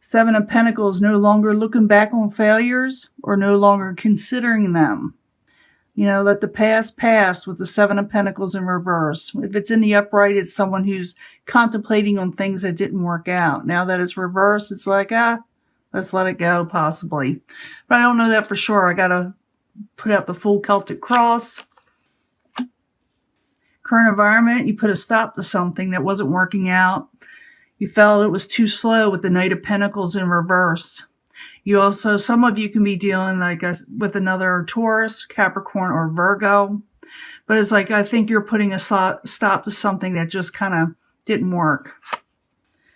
Seven of Pentacles, no longer looking back on failures or no longer considering them. You know, let the past pass with the Seven of Pentacles in reverse. If it's in the upright, it's someone who's contemplating on things that didn't work out. Now that it's reversed, it's like, let's let it go, possibly. But I don't know that for sure. I got to put out the full Celtic cross. Current environment, you put a stop to something that wasn't working out. You felt it was too slow with the Knight of Pentacles in reverse. You also, some of you can be dealing like with another Taurus, Capricorn, or Virgo. But it's like, I think you're putting a stop to something that just kind of didn't work.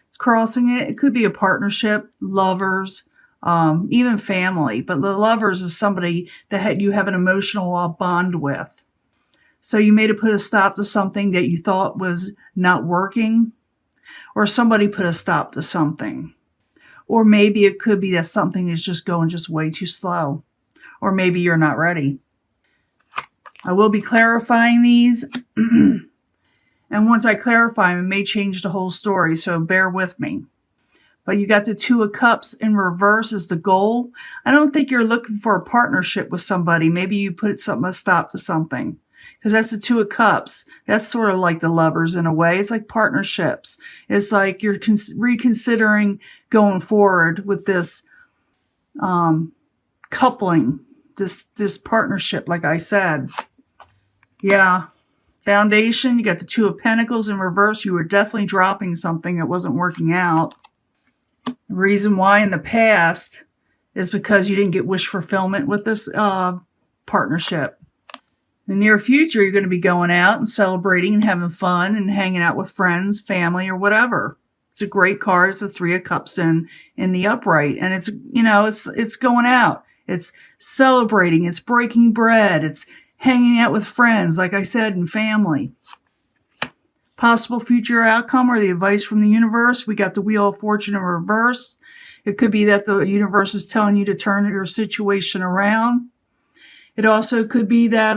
It's crossing it. It could be a partnership, lovers, even family. But the lovers is somebody that you have an emotional bond with. So you may have put a stop to something that you thought was not working. Or somebody put a stop to something. Or maybe it could be that something is just going just way too slow. Or maybe you're not ready. I will be clarifying these. And once I clarify them, it may change the whole story. So bear with me. But you got the Two of Cups in reverse as the goal. I don't think you're looking for a partnership with somebody. Maybe you put a stop to something. Because that's the Two of Cups. That's sort of like the lovers in a way. It's like partnerships. It's like you're reconsidering going forward with this coupling, this partnership, like I said. Yeah. Foundation, you got the Two of Pentacles in reverse. You were definitely dropping something that wasn't working out. The reason why in the past is because you didn't get wish fulfillment with this partnership. In the near future, you're going to be going out and celebrating and having fun and hanging out with friends, family, or whatever. It's a great card. It's a Three of Cups in the upright. And it's, you know, it's going out. It's celebrating. It's breaking bread. It's hanging out with friends, like I said, and family. Possible future outcome or the advice from the universe. We got the Wheel of Fortune in reverse. It could be that the universe is telling you to turn your situation around. It also could be that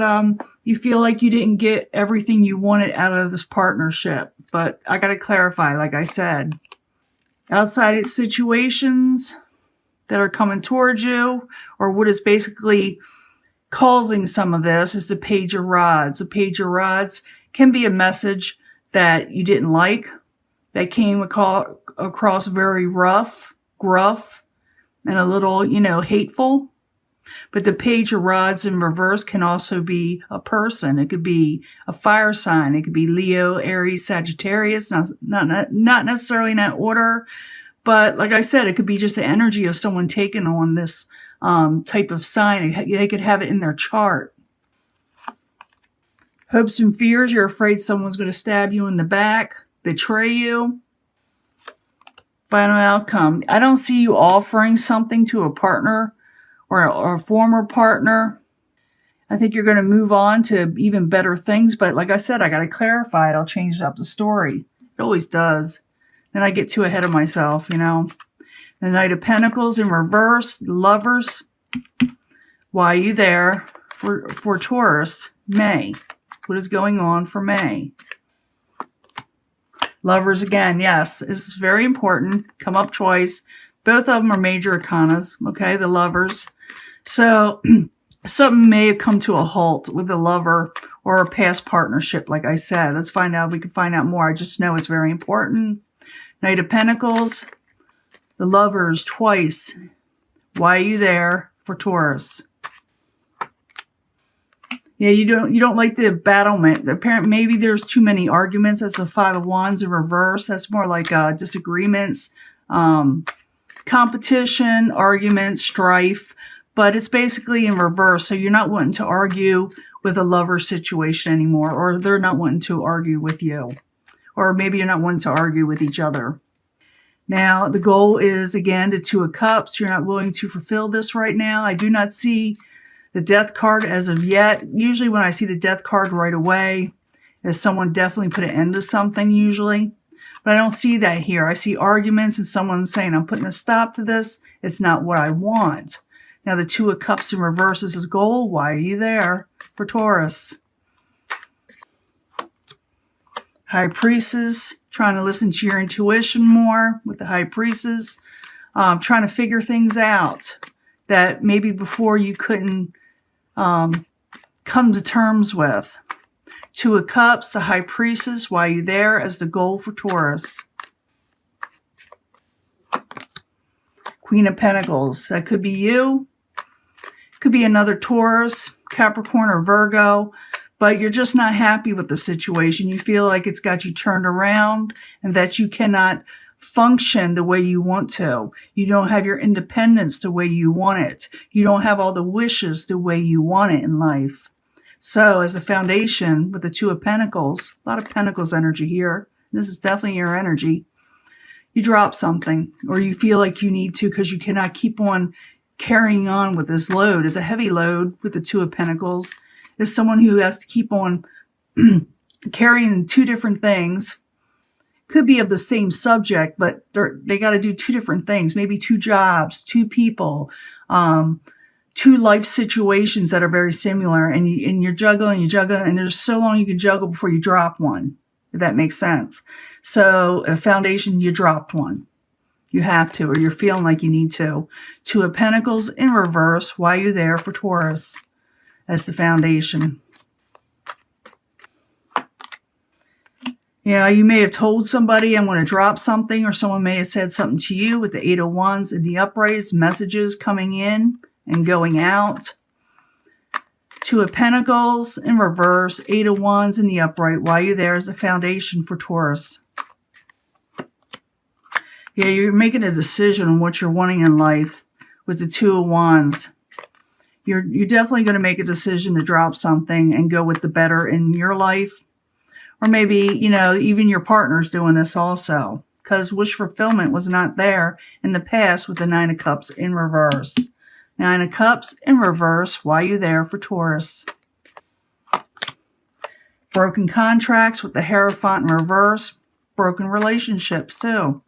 you feel like you didn't get everything you wanted out of this partnership. But I got to clarify, like I said. Outside situations that are coming towards you, or what is basically causing some of this, is the Page of Rods. The Page of Rods can be a message that you didn't like, that came across very rough, gruff, and a little, you know, hateful. But the Page of Rods in reverse can also be a person. It could be a fire sign. It could be Leo, Aries, Sagittarius. Not necessarily in that order. But like I said, it could be just the energy of someone taking on this type of sign. They could have it in their chart. Hopes and fears. You're afraid someone's going to stab you in the back, betray you. Final outcome. I don't see you offering something to a partner or a former partner. I think you're going to move on to even better things. But like I said, I got to clarify it. I'll change up the story. It always does. Then I get too ahead of myself, you know. The Knight of Pentacles in reverse. Lovers. Why are you there for Taurus? May. What is going on for May? Lovers again. Yes, this is very important. Come up twice. Both of them are major arcanas. Okay, the lovers. So something may have come to a halt with a lover or a past partnership, like I said. Let's find out. We can find out more. I just know it's very important. Knight of Pentacles. The lovers twice. Why are you there for Taurus? Yeah, you don't like the battlement. Apparently, maybe there's too many arguments. That's the Five of Wands in reverse. That's more like disagreements, competition, arguments, strife. But it's basically in reverse. So you're not wanting to argue with a lover situation anymore. Or they're not wanting to argue with you. Or maybe you're not wanting to argue with each other. Now, the goal is, again, the Two of Cups. You're not willing to fulfill this right now. I do not see the Death card as of yet. Usually when I see the Death card right away, is someone definitely put an end to something usually. But I don't see that here. I see arguments and someone saying, I'm putting a stop to this. It's not what I want. Now, the Two of Cups in reverse is his goal. Why are you there for Taurus? High Priestess, trying to listen to your intuition more with the High Priestess. trying to figure things out that maybe before you couldn't come to terms with. Two of Cups, the High Priestess, why are you there as the goal for Taurus? Queen of Pentacles, that could be you. Could be another Taurus, Capricorn, or Virgo, but you're just not happy with the situation. You feel like it's got you turned around and that you cannot function the way you want to. You don't have your independence the way you want it. You don't have all the wishes the way you want it in life. So as a foundation with the Two of Pentacles, a lot of Pentacles energy here. This is definitely your energy. You drop something, or you feel like you need to because you cannot keep on carrying on with this load. It's a heavy load with the Two of Pentacles. It's someone who has to keep on carrying two different things. Could be of the same subject, but they got to do two different things. Maybe two jobs, two people, two life situations that are very similar. And you're juggling, and there's so long you can juggle before you drop one, if that makes sense. So a foundation, you dropped one. You have to, or you're feeling like you need to. Two of Pentacles in reverse. Why are you there for Taurus as the foundation? Yeah, you may have told somebody, I'm going to drop something, or someone may have said something to you with the Eight of Wands in the upright, messages coming in and going out. Two of Pentacles in reverse, Eight of Wands in the upright. Why are you there as a foundation for Taurus? Yeah, you're making a decision on what you're wanting in life with the Two of Wands. You're definitely going to make a decision to drop something and go with the better in your life. Or maybe, you know, even your partner's doing this also. Because wish fulfillment was not there in the past with the Nine of Cups in reverse. Nine of Cups in reverse. Why are you there for Taurus? Broken contracts with the Hierophant in reverse. Broken relationships too.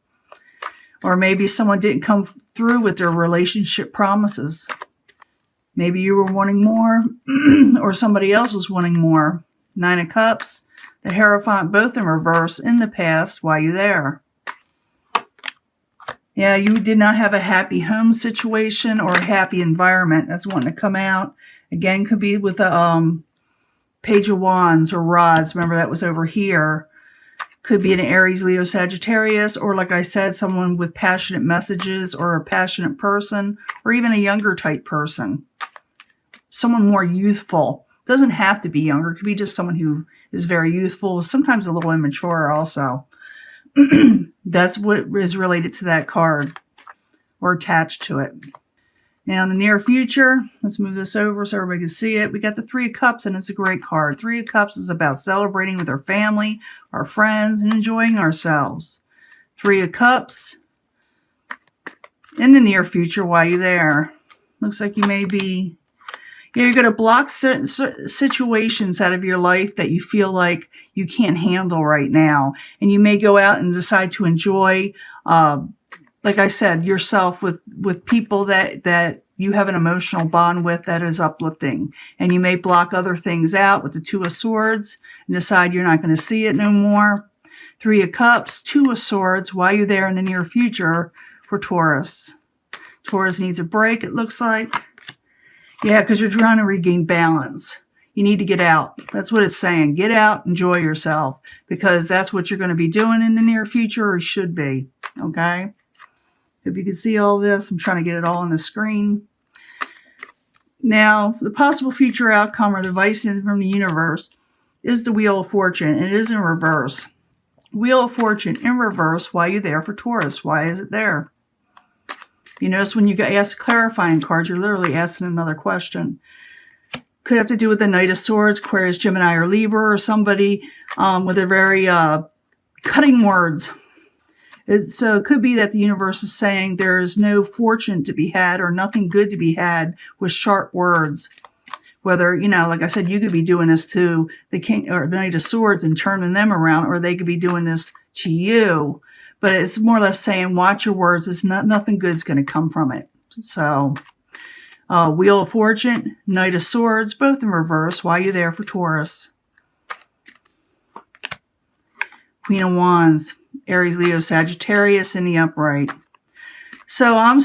Or maybe someone didn't come through with their relationship promises. Maybe you were wanting more or somebody else was wanting more. Nine of Cups, the Hierophant, both in reverse in the past. Why are you there? Yeah, you did not have a happy home situation or a happy environment. That's wanting to come out. Again, could be with a Page of Wands or Rods. Remember, that was over here. Could be an Aries, Leo, Sagittarius, or like I said, someone with passionate messages or a passionate person, or even a younger type person. Someone more youthful. Doesn't have to be younger. It could be just someone who is very youthful, sometimes a little immature also. That's what is related to that card or attached to it. Now in the near future, let's move this over so everybody can see it. We got the Three of Cups, and it's a great card. Three of Cups is about celebrating with our family, our friends, and enjoying ourselves. Three of Cups in the near future. Why are you there? Looks like you may be... Yeah, you're going to block situations out of your life that you feel like you can't handle right now. And you may go out and decide to enjoy, like I said, yourself with people that you have an emotional bond with that is uplifting. And you may block other things out with the Two of Swords and decide you're not going to see it no more. Three of Cups, Two of Swords. Why are you there in the near future for Taurus? Taurus needs a break, it looks like. Yeah, because you're trying to regain balance. You need to get out. That's what it's saying. Get out, enjoy yourself, because that's what you're going to be doing in the near future, or should be. Okay? If you can see all this, I'm trying to get it all on the screen. Now, the possible future outcome or the advice from the universe is the Wheel of Fortune. It is in reverse. Wheel of Fortune in reverse. Why are you there for Taurus? Why is it there? You notice when you get asked clarifying cards, you're literally asking another question. Could have to do with the Knight of Swords, Aquarius, Gemini, or Libra, or somebody with a very cutting words. So it could be that the universe is saying there is no fortune to be had or nothing good to be had with sharp words. Whether, you know, like I said, you could be doing this to the King or the Knight of Swords and turning them around, or they could be doing this to you. But it's more or less saying, watch your words. It's nothing good's going to come from it. So, Wheel of Fortune, Knight of Swords, both in reverse. Why are you there for Taurus? Queen of Wands, Aries, Leo, Sagittarius in the upright. So I'm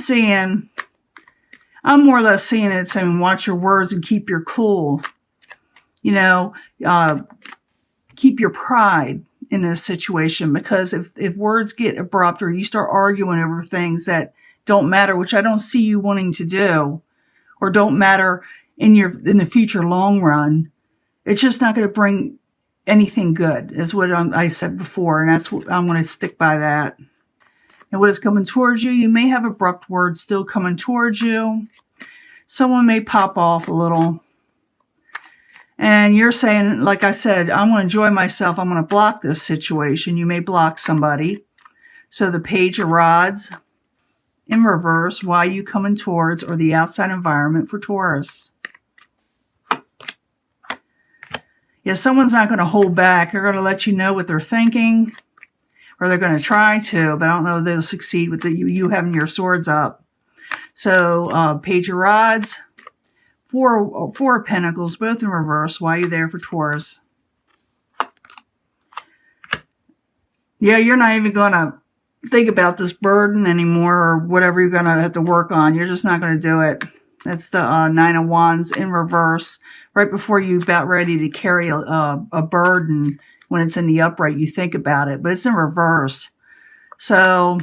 more or less seeing it saying, watch your words and keep your cool. You know, keep your pride in this situation, because if words get abrupt or you start arguing over things that don't matter, which I don't see you wanting to do, or don't matter in the future long run, it's just not going to bring anything good, is what I said before, and that's what I'm going to stick by that. And what is coming towards you, you may have abrupt words still coming towards you. Someone may pop off a little. And you're saying, like I said, I'm going to enjoy myself. I'm going to block this situation. You may block somebody. So the Page of Rods in reverse, why you coming towards, or the outside environment for Taurus. Yeah, someone's not going to hold back. They're going to let you know what they're thinking, or they're going to try to, but I don't know if they'll succeed with you having your swords up. So Page of Rods, Four of Pentacles, both in reverse. Why are you there for Taurus? Yeah, you're not even going to think about this burden anymore, or whatever you're going to have to work on. You're just not going to do it. That's the Nine of Wands in reverse. Right before you're about ready to carry a burden, when it's in the upright, you think about it, but it's in reverse. So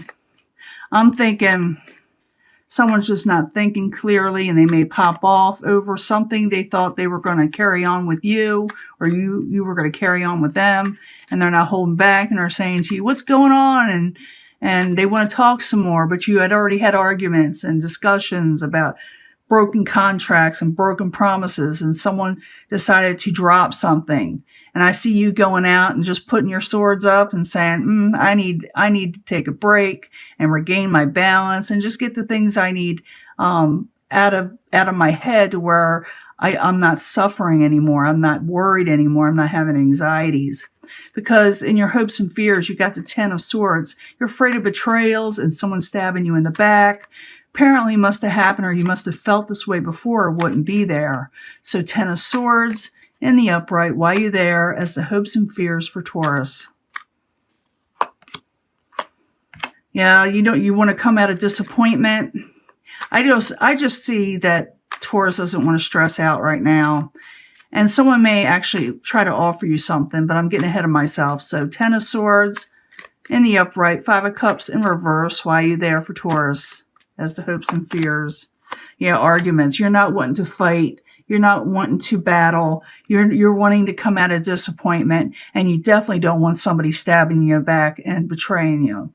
I'm thinking someone's just not thinking clearly, and they may pop off over something they thought they were going to carry on with you, or you were going to carry on with them, and they're not holding back, and are saying to you, what's going on? And they want to talk some more, but you had already had arguments and discussions about broken contracts and broken promises, and someone decided to drop something. And I see you going out and just putting your swords up and saying, I need to take a break and regain my balance and just get the things I need out of my head, to where I'm not suffering anymore. I'm not worried anymore. I'm not having anxieties. Because in your hopes and fears, you got the Ten of Swords. You're afraid of betrayals and someone stabbing you in the back. Apparently must have happened, or you must have felt this way before, or wouldn't be there. So Ten of Swords in the upright, why you there, as the hopes and fears for Taurus. Yeah, you want to come out of disappointment. I just see that Taurus doesn't want to stress out right now. And someone may actually try to offer you something, but I'm getting ahead of myself. So Ten of Swords in the upright, Five of Cups in reverse, why you there for Taurus, as the hopes and fears. Yeah, arguments. You're not wanting to fight. You're not wanting to battle. You're wanting to come out of disappointment, and you definitely don't want somebody stabbing you back and betraying you.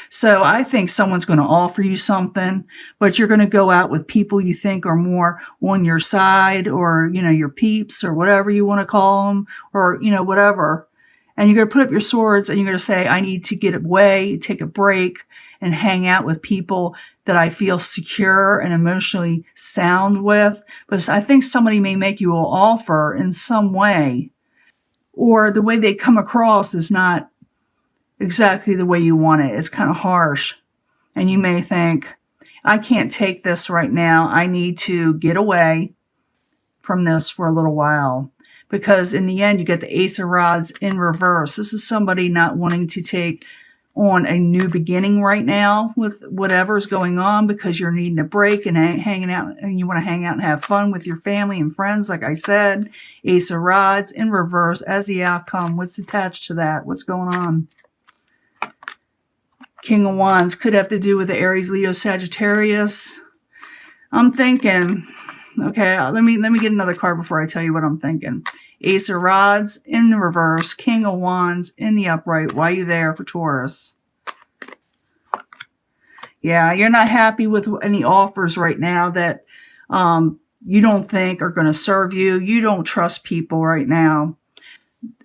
So I think someone's going to offer you something, but you're going to go out with people you think are more on your side, or, your peeps, or whatever you want to call them, or, whatever. And you're going to put up your swords, and you're going to say, I need to get away, take a break, and hang out with people that I feel secure and emotionally sound with. But I think somebody may make you an offer in some way, or the way they come across is not exactly the way you want it. It's kind of harsh. And you may think, I can't take this right now. I need to get away from this for a little while. Because in the end, you get the Ace of Rods in reverse. This is somebody not wanting to take on a new beginning right now with whatever's going on, because you're needing a break and hanging out, and you want to hang out and have fun with your family and friends. Like I said, Ace of Rods in reverse as the outcome. What's attached to that? What's going on? King of Wands could have to do with the Aries, Leo, Sagittarius. I'm thinking, okay, let me get another card before I tell you what I'm thinking. Ace of Rods in the reverse, King of Wands in the upright. Why are you there for Taurus? Yeah, you're not happy with any offers right now that you don't think are going to serve you. You don't trust people right now.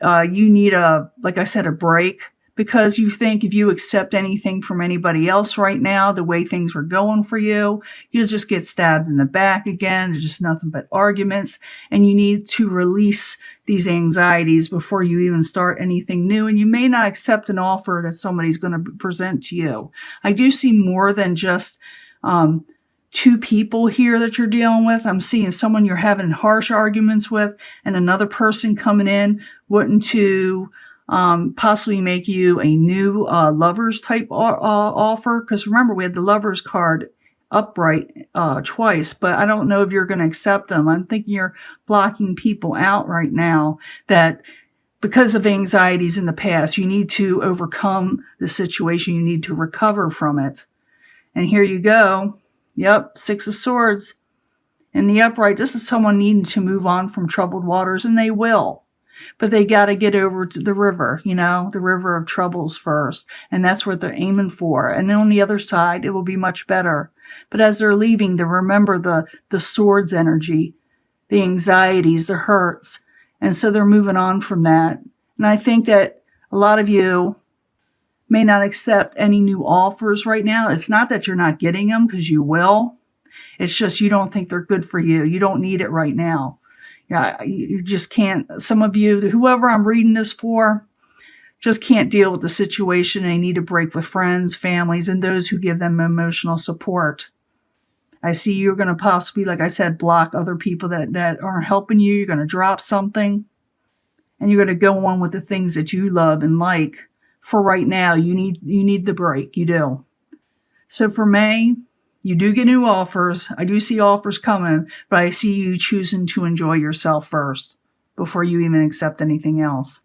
You need like I said, a break. Because you think if you accept anything from anybody else right now, the way things were going for you, you'll just get stabbed in the back again. There's just nothing but arguments. And you need to release these anxieties before you even start anything new. And you may not accept an offer that somebody's going to present to you. I do see more than just two people here that you're dealing with. I'm seeing someone you're having harsh arguments with, and another person coming in wanting to possibly make you a new lovers type offer. Because remember, we had the lovers card upright twice, but I don't know if you're going to accept them. I'm thinking you're blocking people out right now that because of anxieties in the past, you need to overcome the situation. You need to recover from it. And here you go. Yep, Six of Swords. In the upright, this is someone needing to move on from troubled waters, and they will. But they got to get over to the river, the river of troubles first. And that's what they're aiming for. And then on the other side, it will be much better. But as they're leaving, they remember the swords energy, the anxieties, the hurts. And so they're moving on from that. And I think that a lot of you may not accept any new offers right now. It's not that you're not getting them, because you will. It's just you don't think they're good for you. You don't need it right now. Yeah, you just can't. Some of you, whoever I'm reading this for, just can't deal with the situation. They need a break with friends, families, and those who give them emotional support. I see you're going to possibly, like I said, block other people that aren't helping you. You're going to drop something, and you're going to go on with the things that you love and like. For right now, you need the break. You do. So for May, you do get new offers. I do see offers coming, but I see you choosing to enjoy yourself first before you even accept anything else.